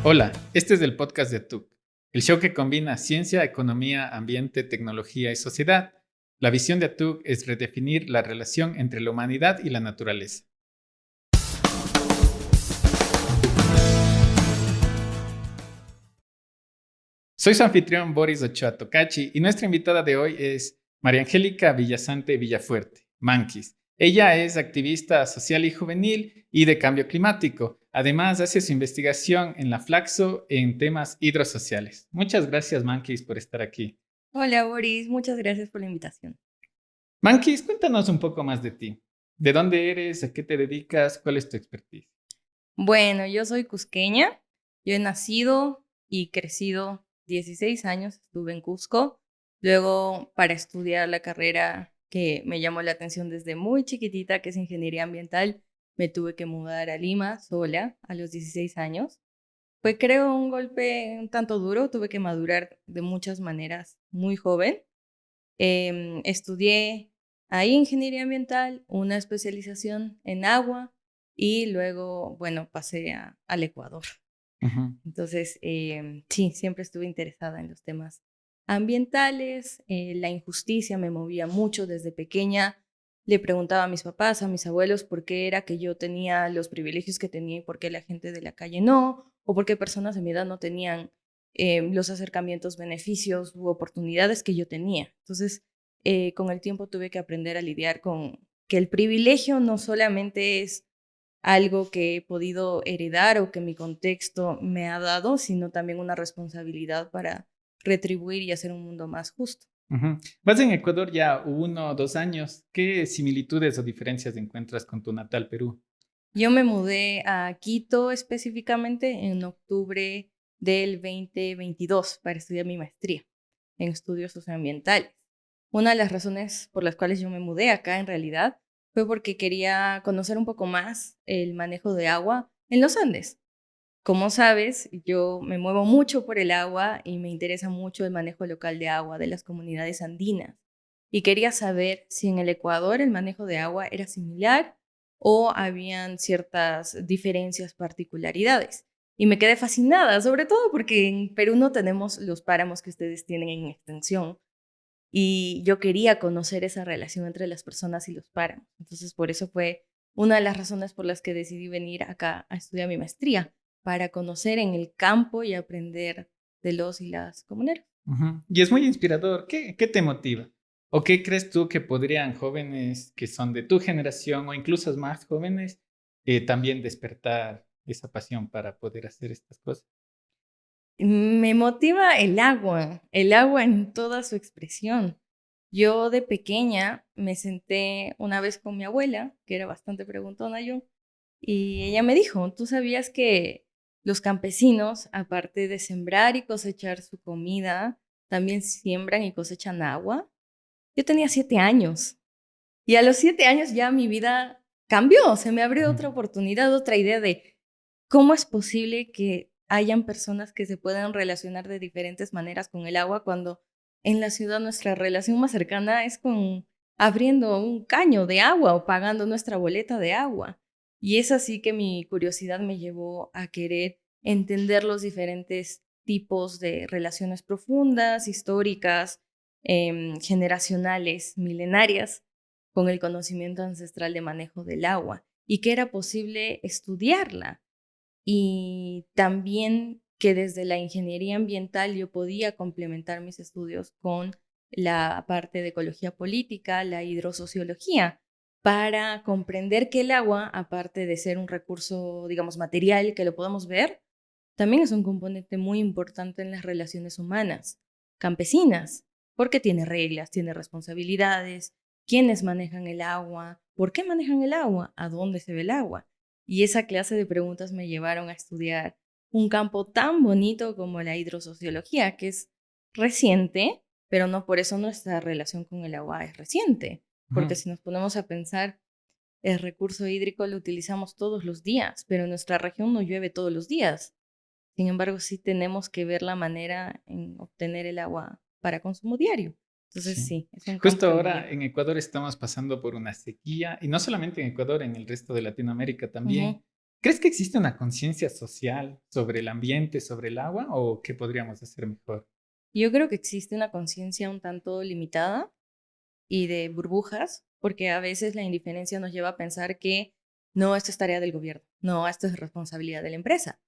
Hola, este es el podcast de TUC, el show que combina ciencia, economía, ambiente, tecnología y sociedad. La visión de ATUC es redefinir la relación entre la humanidad y la naturaleza. Soy su anfitrión Boris Ochoa Tocachi y nuestra invitada de hoy es María Angélica Villasante Villafuerte, Manquis. Ella es activista social y juvenil y de cambio climático. Además, hace su investigación en la Flaxo en temas hidrosociales. Muchas gracias, Manquis, por estar aquí. Hola Boris, muchas gracias por la invitación. Manquis, cuéntanos un poco más de ti. ¿De dónde eres? ¿A qué te dedicas? ¿Cuál es tu expertise? Bueno, yo soy cusqueña, yo he nacido y crecido 16 años, estuve en Cusco, luego para estudiar la carrera que me llamó la atención desde muy chiquitita, que es ingeniería ambiental, me tuve que mudar a Lima sola a los 16 años. Fue creo un golpe un tanto duro, tuve que madurar de muchas maneras muy joven. Estudié ahí ingeniería ambiental, una especialización en agua y luego, bueno, pasé al Ecuador. Ujú. Entonces, sí, siempre estuve interesada en los temas ambientales, la injusticia me movía mucho desde pequeña. Le preguntaba a mis papás, a mis abuelos, por qué era que yo tenía los privilegios que tenía y por qué la gente de la calle no, o por qué personas de mi edad no tenían los acercamientos, beneficios u oportunidades que yo tenía. Entonces, con el tiempo tuve que aprender a lidiar con que el privilegio no solamente es algo que he podido heredar o que mi contexto me ha dado, sino también una responsabilidad para retribuir y hacer un mundo más justo. Ujú. Vas en Ecuador ya 1 o 2 años. ¿Qué similitudes o diferencias encuentras con tu natal Perú? Yo me mudé a Quito específicamente en octubre del 2022 para estudiar mi maestría en estudios socioambientales. Una de las razones por las cuales yo me mudé acá en realidad fue porque quería conocer un poco más el manejo de agua en los Andes. Como sabes, yo me muevo mucho por el agua y me interesa mucho el manejo local de agua de las comunidades andinas. Y quería saber si en el Ecuador el manejo de agua era similar o habían ciertas diferencias, particularidades. Y me quedé fascinada, sobre todo porque en Perú no tenemos los páramos que ustedes tienen en extensión. Y yo quería conocer esa relación entre las personas y los páramos. Entonces, por eso fue una de las razones por las que decidí venir acá a estudiar mi maestría, para conocer en el campo y aprender de los y las comuneras. Ujú. Y es muy inspirador. ¿Qué te motiva? ¿O qué crees tú que podrían jóvenes que son de tu generación o incluso más jóvenes también despertar esa pasión para poder hacer estas cosas? Me motiva el agua en toda su expresión. Yo de pequeña me senté una vez con mi abuela, que era bastante preguntona yo, y ella me dijo, ¿tú sabías que los campesinos, aparte de sembrar y cosechar su comida, también siembran y cosechan agua? Yo tenía 7 años y a los 7 años ya mi vida cambió, se me abrió Ujú. otra oportunidad, otra idea de cómo es posible que hayan personas que se puedan relacionar de diferentes maneras con el agua cuando en la ciudad nuestra relación más cercana es con abriendo un caño de agua o pagando nuestra boleta de agua. Y es así que mi curiosidad me llevó a querer entender los diferentes tipos de relaciones profundas, históricas, generacionales, milenarias, con el conocimiento ancestral de manejo del agua y que era posible estudiarla y también que desde la ingeniería ambiental yo podía complementar mis estudios con la parte de ecología política, la hidrosociología, para comprender que el agua, aparte de ser un recurso, digamos, material que lo podemos ver, también es un componente muy importante en las relaciones humanas, campesinas, porque tiene reglas, tiene responsabilidades, quiénes manejan el agua, por qué manejan el agua, a dónde se ve el agua. Y esa clase de preguntas me llevaron a estudiar un campo tan bonito como la hidrosociología, que es reciente, pero no por eso nuestra relación con el agua es reciente, porque Ujú. si nos ponemos a pensar, el recurso hídrico lo utilizamos todos los días, pero en nuestra región no llueve todos los días. Sin embargo, sí tenemos que ver la manera en obtener el agua para consumo diario. Entonces, Sí. sí, es un campo Justo que me ahora lleva. en Ecuador estamos pasando por una sequía, y no solamente en Ecuador, en el resto de Latinoamérica Ujú. también. ¿Crees que existe una conciencia social sobre el ambiente, sobre el agua, o qué podríamos hacer mejor? Yo creo que existe una conciencia un tanto limitada y de burbujas, porque a veces la indiferencia nos lleva a pensar que no, esto es tarea del gobierno, no, esto es responsabilidad de la empresa.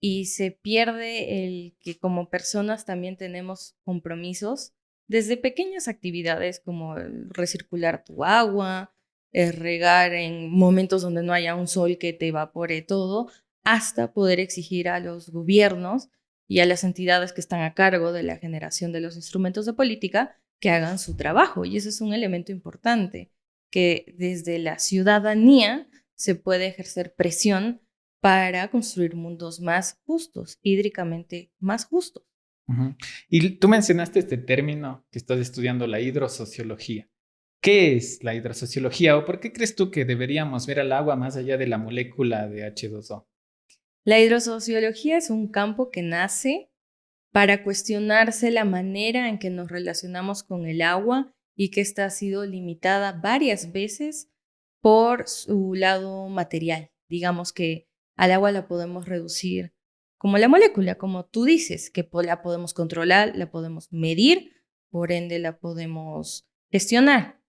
Y se pierde el que como personas también tenemos compromisos desde pequeñas actividades como el recircular tu agua, el regar en momentos donde no haya un sol que te evapore todo, hasta poder exigir a los gobiernos y a las entidades que están a cargo de la generación de los instrumentos de política que hagan su trabajo. Y ese es un elemento importante, que desde la ciudadanía se puede ejercer presión para construir mundos más justos, hídricamente más justos. Ujú. Y tú mencionaste este término que estás estudiando, la hidrosociología. ¿Qué es la hidrosociología o por qué crees tú que deberíamos ver al agua más allá de la molécula de H2O? La hidrosociología es un campo que nace para cuestionarse la manera en que nos relacionamos con el agua y que ésta ha sido limitada varias veces por su lado material. Digamos que al agua la podemos reducir como la molécula, como tú dices, que la podemos controlar, la podemos medir, por ende la podemos gestionar.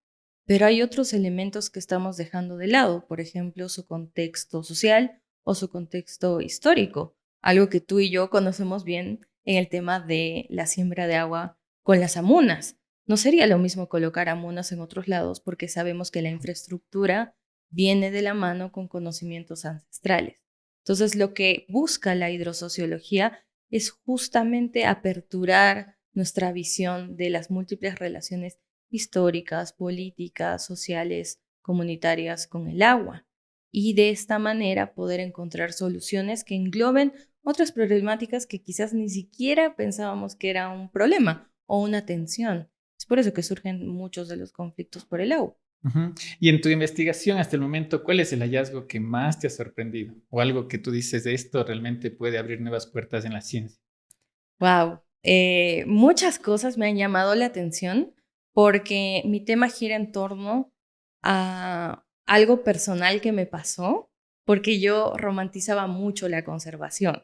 Pero hay otros elementos que estamos dejando de lado, por ejemplo, su contexto social o su contexto histórico, algo que tú y yo conocemos bien en el tema de la siembra de agua con las amunas. No sería lo mismo colocar amunas en otros lados porque sabemos que la infraestructura viene de la mano con conocimientos ancestrales. Entonces, lo que busca la hidrosociología es justamente aperturar nuestra visión de las múltiples relaciones históricas, políticas, sociales, comunitarias con el agua y de esta manera poder encontrar soluciones que engloben otras problemáticas que quizás ni siquiera pensábamos que era un problema o una tensión. Es por eso que surgen muchos de los conflictos por el agua. Ujú. Y en tu investigación hasta el momento, ¿cuál es el hallazgo que más te ha sorprendido? O algo que tú dices, de esto realmente puede abrir nuevas puertas en la ciencia. Wow, muchas cosas me han llamado la atención porque mi tema gira en torno a algo personal que me pasó, porque yo romantizaba mucho la conservación.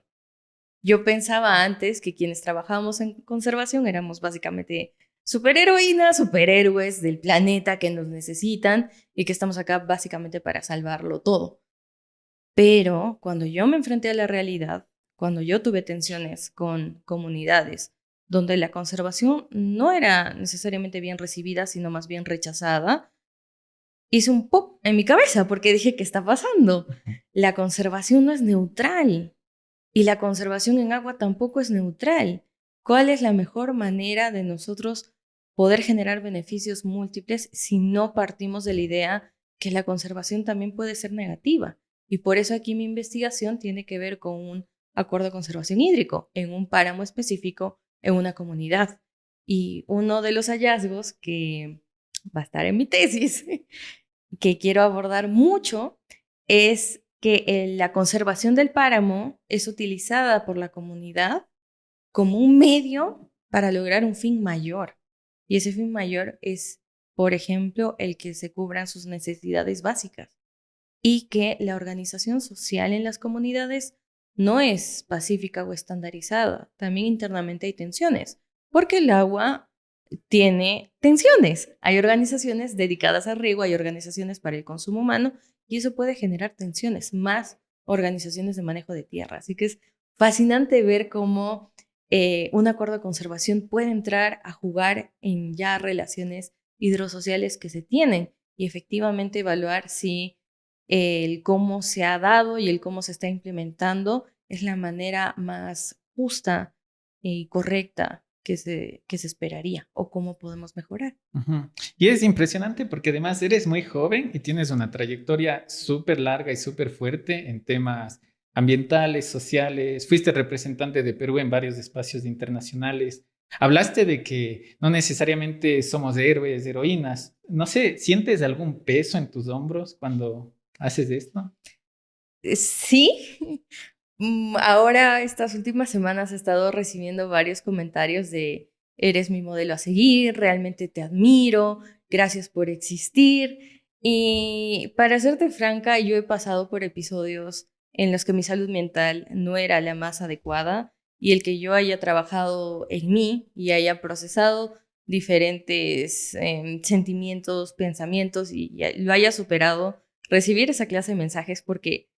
Yo pensaba antes que quienes trabajábamos en conservación éramos básicamente superheroínas, superhéroes del planeta que nos necesitan y que estamos acá básicamente para salvarlo todo. Pero cuando yo me enfrenté a la realidad, cuando yo tuve tensiones con comunidades donde la conservación no era necesariamente bien recibida, sino más bien rechazada, hice un pop en mi cabeza porque dije, ¿qué está pasando? La conservación no es neutral y la conservación en agua tampoco es neutral. ¿Cuál es la mejor manera de nosotros poder generar beneficios múltiples si no partimos de la idea que la conservación también puede ser negativa? Y por eso aquí mi investigación tiene que ver con un acuerdo de conservación hídrico en un páramo específico en una comunidad. Y uno de los hallazgos que va a estar en mi tesis, que quiero abordar mucho, es que la conservación del páramo es utilizada por la comunidad como un medio para lograr un fin mayor. Y ese fin mayor es, por ejemplo, el que se cubran sus necesidades básicas y que la organización social en las comunidades no es pacífica o estandarizada. También internamente hay tensiones, porque el agua tiene tensiones. Hay organizaciones dedicadas al riego, hay organizaciones para el consumo humano y eso puede generar tensiones, más organizaciones de manejo de tierra. Así que es fascinante ver cómo un acuerdo de conservación puede entrar a jugar en ya relaciones hidrosociales que se tienen y efectivamente evaluar si el cómo se ha dado y el cómo se está implementando es la manera más justa y correcta que se esperaría o cómo podemos mejorar. Ujú. Y es impresionante porque además eres muy joven y tienes una trayectoria súper larga y súper fuerte en temas ambientales, sociales. Fuiste representante de Perú en varios espacios internacionales. Hablaste de que no necesariamente somos héroes, heroínas. No sé, ¿sientes algún peso en tus hombros cuando haces esto? Sí, ahora estas últimas semanas he estado recibiendo varios comentarios de eres mi modelo a seguir, realmente te admiro, gracias por existir. Y para serte franca, yo he pasado por episodios en los que mi salud mental no era la más adecuada y el que yo haya trabajado en mí y haya procesado diferentes sentimientos, pensamientos y lo haya superado, recibir esa clase de mensajes porque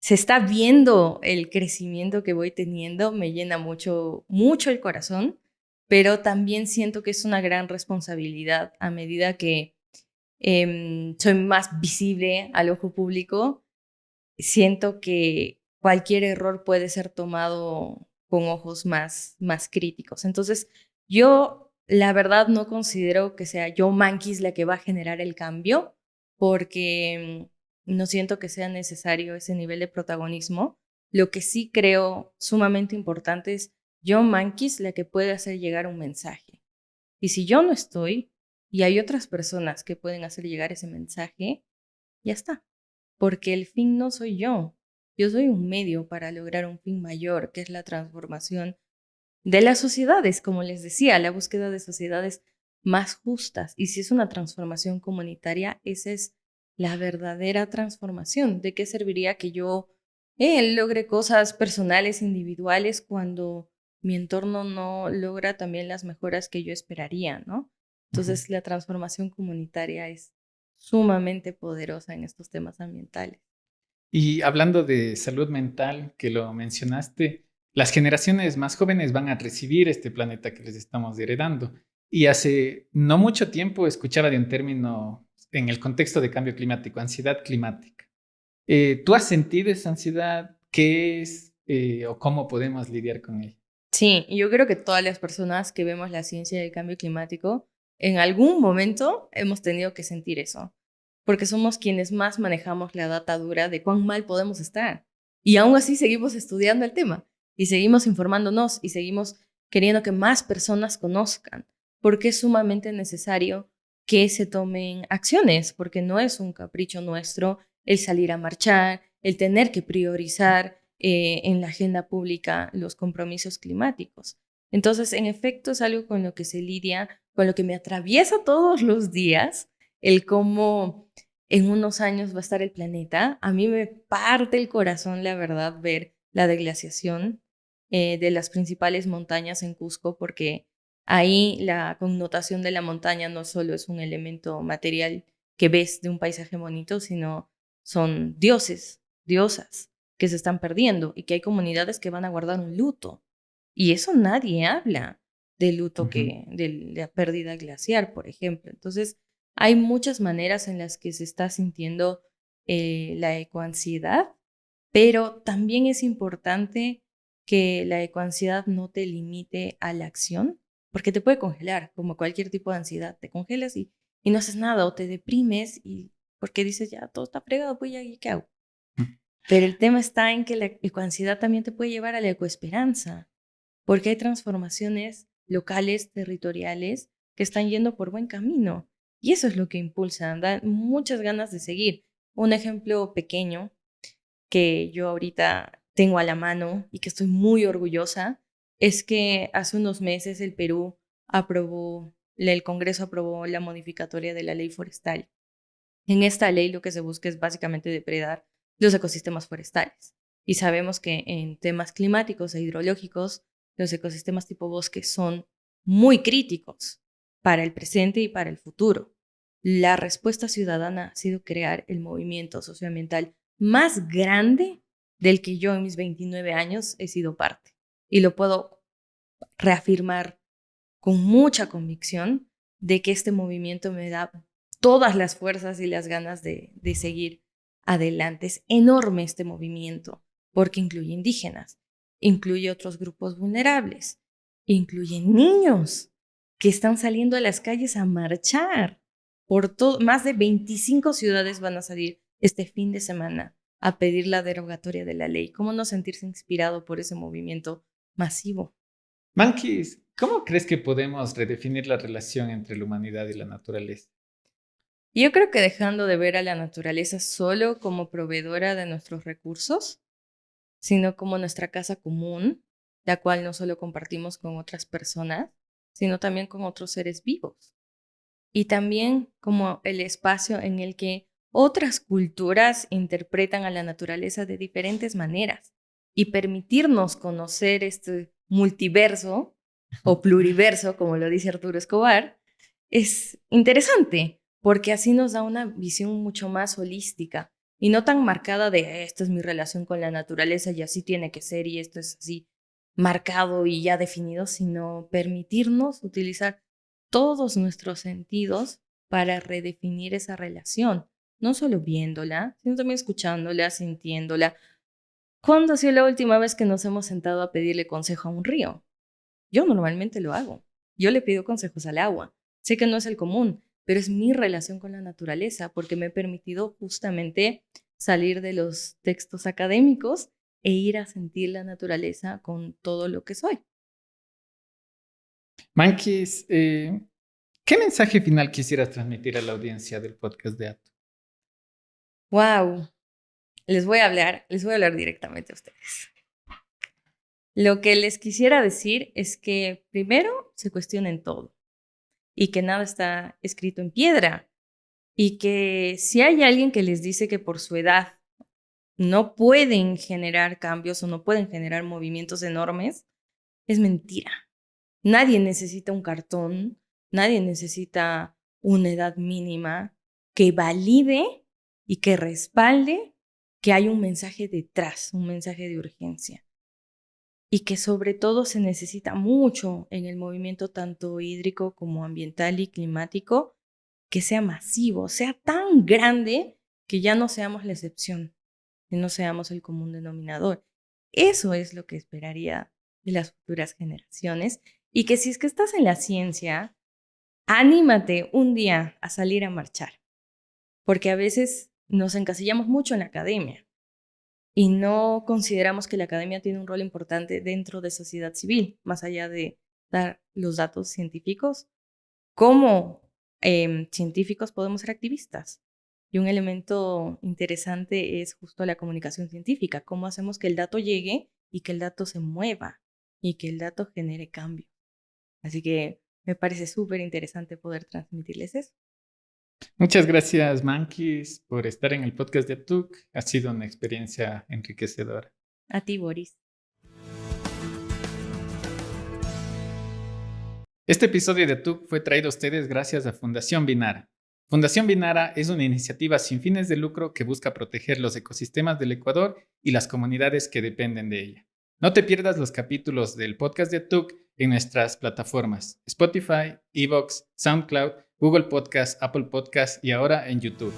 se está viendo el crecimiento que voy teniendo, me llena mucho, mucho el corazón, pero también siento que es una gran responsabilidad a medida que soy más visible al ojo público. Siento que cualquier error puede ser tomado con ojos más críticos. Entonces, yo la verdad no considero que sea yo, Mankis, la que va a generar el cambio, porque no siento que sea necesario ese nivel de protagonismo. Lo que sí creo sumamente importante es yo, Mankis, la que puede hacer llegar un mensaje. Y si yo no estoy y hay otras personas que pueden hacer llegar ese mensaje, ya está, porque el fin no soy yo. Yo soy un medio para lograr un fin mayor, que es la transformación de las sociedades, como les decía, la búsqueda de sociedades más justas. Y si es una transformación comunitaria, esa es la verdadera transformación. ¿De qué serviría que yo logre cosas personales, individuales, cuando mi entorno no logra también las mejoras que yo esperaría, ¿no? Ujú. Entonces, la transformación comunitaria es sumamente poderosa en estos temas ambientales. Y hablando de salud mental, que lo mencionaste, las generaciones más jóvenes van a recibir este planeta que les estamos heredando. Y hace no mucho tiempo escuchaba de un término en el contexto de cambio climático, ansiedad climática. ¿Tú has sentido esa ansiedad? ¿Qué es o cómo podemos lidiar con ella? Sí, y yo creo que todas las personas que vemos la ciencia del cambio climático, en algún momento hemos tenido que sentir eso, porque somos quienes más manejamos la data dura de cuán mal podemos estar. Y aún así seguimos estudiando el tema y seguimos informándonos y seguimos queriendo que más personas conozcan, porque es sumamente necesario que se tomen acciones, porque no es un capricho nuestro el salir a marchar, el tener que priorizar en la agenda pública los compromisos climáticos. Entonces, en efecto, es algo con lo que se lidia, con lo que me atraviesa todos los días, el cómo en unos años va a estar el planeta. A mí me parte el corazón, la verdad, ver la deglaciación de las principales montañas en Cusco, porque ahí la connotación de la montaña no solo es un elemento material que ves de un paisaje bonito, sino son dioses, diosas que se están perdiendo y que hay comunidades que van a guardar un luto. Y eso nadie habla del luto Ujú. de la pérdida glaciar, por ejemplo. Entonces, hay muchas maneras en las que se está sintiendo la ecoansiedad, pero también es importante que la ecoansiedad no te limite a la acción, porque te puede congelar, como cualquier tipo de ansiedad. Te congelas y no haces nada o te deprimes y porque dices, ya todo está fregado, pues ya, ¿qué hago? Pero el tema está en que la ecoansiedad también te puede llevar a la ecoesperanza, porque hay transformaciones locales, territoriales, que están yendo por buen camino. Y eso es lo que impulsa, da muchas ganas de seguir. Un ejemplo pequeño que yo ahorita tengo a la mano y que estoy muy orgullosa es que hace unos meses el Perú aprobó, el Congreso aprobó la modificatoria de la ley forestal. En esta ley lo que se busca es básicamente depredar los ecosistemas forestales. Y sabemos que en temas climáticos e hidrológicos, los ecosistemas tipo bosque son muy críticos para el presente y para el futuro. La respuesta ciudadana ha sido crear el movimiento socioambiental más grande del que yo en mis 29 años he sido parte. Y lo puedo reafirmar con mucha convicción de que este movimiento me da todas las fuerzas y las ganas de seguir adelante. Es enorme este movimiento porque incluye indígenas, incluye otros grupos vulnerables, incluye niños que están saliendo a las calles a marchar. Por todo, más de 25 ciudades van a salir este fin de semana a pedir la derogatoria de la ley. ¿Cómo no sentirse inspirado por ese movimiento masivo? Mankis, ¿cómo crees que podemos redefinir la relación entre la humanidad y la naturaleza? Yo creo que dejando de ver a la naturaleza solo como proveedora de nuestros recursos, sino como nuestra casa común, la cual no solo compartimos con otras personas, sino también con otros seres vivos. Y también como el espacio en el que otras culturas interpretan a la naturaleza de diferentes maneras y permitirnos conocer este multiverso o pluriverso, como lo dice Arturo Escobar, es interesante porque así nos da una visión mucho más holística y no tan marcada de esta es mi relación con la naturaleza y así tiene que ser y esto es así marcado y ya definido, sino permitirnos utilizar todos nuestros sentidos para redefinir esa relación, no solo viéndola, sino también escuchándola, sintiéndola. ¿Cuándo ha sido la última vez que nos hemos sentado a pedirle consejo a un río? Yo normalmente lo hago. Yo le pido consejos al agua. Sé que no es el común, pero es mi relación con la naturaleza porque me he permitido justamente salir de los textos académicos e ir a sentir la naturaleza con todo lo que soy. Mankis, ¿qué mensaje final quisieras transmitir a la audiencia del podcast de Ato? Wow, les voy a hablar directamente a ustedes. Lo que les quisiera decir es que primero se cuestionen todo y que nada está escrito en piedra y que si hay alguien que les dice que por su edad no pueden generar cambios o no pueden generar movimientos enormes, es mentira. Nadie necesita un cartón, nadie necesita una edad mínima que valide y que respalde que hay un mensaje detrás, un mensaje de urgencia. Y que sobre todo se necesita mucho en el movimiento tanto hídrico como ambiental y climático, que sea masivo, sea tan grande que ya no seamos la excepción, que no seamos el común denominador. Eso es lo que esperaría de las futuras generaciones y que si es que estás en la ciencia, anímate un día a salir a marchar, porque a veces nos encasillamos mucho en la academia y no consideramos que la academia tiene un rol importante dentro de sociedad civil, más allá de dar los datos científicos. Como científicos podemos ser activistas. Y un elemento interesante es justo la comunicación científica, cómo hacemos que el dato llegue y que el dato se mueva y que el dato genere cambio. Así que me parece súper interesante poder transmitirles eso. Muchas gracias, Mankis, por estar en el podcast de Atuk. Ha sido una experiencia enriquecedora. A ti, Boris. Este episodio de Atuk fue traído a ustedes gracias a Fundación Binara. Fundación Binara es una iniciativa sin fines de lucro que busca proteger los ecosistemas del Ecuador y las comunidades que dependen de ella. No te pierdas los capítulos del podcast de Atuk en nuestras plataformas Spotify, Evox, SoundCloud, Google Podcast, Apple Podcast y ahora en YouTube.